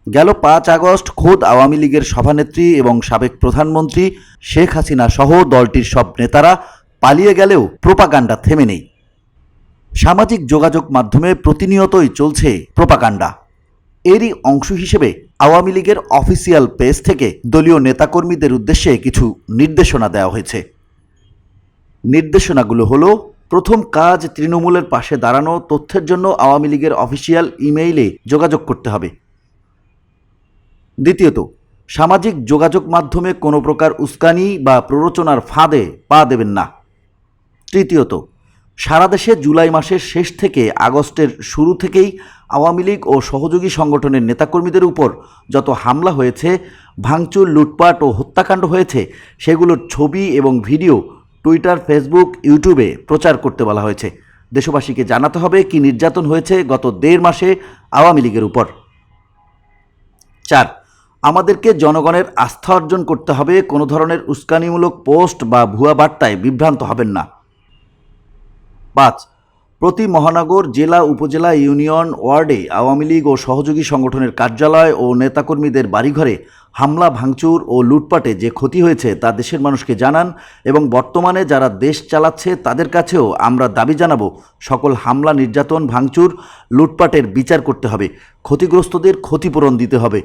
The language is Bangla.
গেল ৫ আগস্ট খোদ আওয়ামী লীগের সভানেত্রী এবং সাবেক প্রধানমন্ত্রী শেখ হাসিনা সহ দলটির সব নেতারা পালিয়ে গেলেও প্রোপাগান্ডা থেমে নেই। সামাজিক যোগাযোগ মাধ্যমে প্রতিনিয়তই চলছে প্রোপাগান্ডা। এরই অংশ হিসেবে আওয়ামী লীগের অফিসিয়াল পেজ থেকে দলীয় নেতাকর্মীদের উদ্দেশ্যে কিছু নির্দেশনা দেওয়া হয়েছে। নির্দেশনাগুলো হলো, প্রথম কাজ, তৃণমূলের পাশে দাঁড়ানো। তথ্যের জন্য আওয়ামী লীগের অফিসিয়াল ইমেইলে যোগাযোগ করতে হবে। দ্বিতীয়ত, সামাজিক যোগাযোগ মাধ্যমে কোনো প্রকার উস্কানি বা প্ররোচনার ফাঁদে পা দেবেন না। তৃতীয়ত, সারা দেশে জুলাই মাসের শেষ থেকে আগস্টের শুরু থেকেই আওয়ামী লীগ ও সহযোগী সংগঠনের নেতাকর্মীদের উপর যত হামলা হয়েছে, ভাঙচুর, লুটপাট ও হত্যাকাণ্ড হয়েছে, সেগুলোর ছবি এবং ভিডিও টুইটার, ফেসবুক, ইউটিউবে প্রচার করতে বলা হয়েছে। দেশবাসীকে জানাতে হবে কি নির্যাতন হয়েছে গত ১.৫ মাসে আওয়ামী লীগের উপর। ৪, আমাদেরকে জনগণের আস্থা অর্জন করতে হবে। কোনো ধরনের উস্কানিমূলক পোস্ট বা ভুয়া বার্তায় বিভ্রান্ত হবেন না। ৫, প্রতি মহানগর, জেলা, উপজেলা, ইউনিয়ন, ওয়ার্ডে আওয়ামী লীগ ও সহযোগী সংগঠনের কার্যালয় ও নেতাকর্মীদের বাড়িঘরে হামলা, ভাঙচুর ও লুটপাটে যে ক্ষতি হয়েছে তা দেশের মানুষকে জানান এবং বর্তমানে যারা দেশ চালাচ্ছে তাদের কাছেও আমরা দাবি জানাবো, সকল হামলা, নির্যাতন, ভাঙচুর, লুটপাটের বিচার করতে হবে, ক্ষতিগ্রস্তদের ক্ষতিপূরণ দিতে হবে।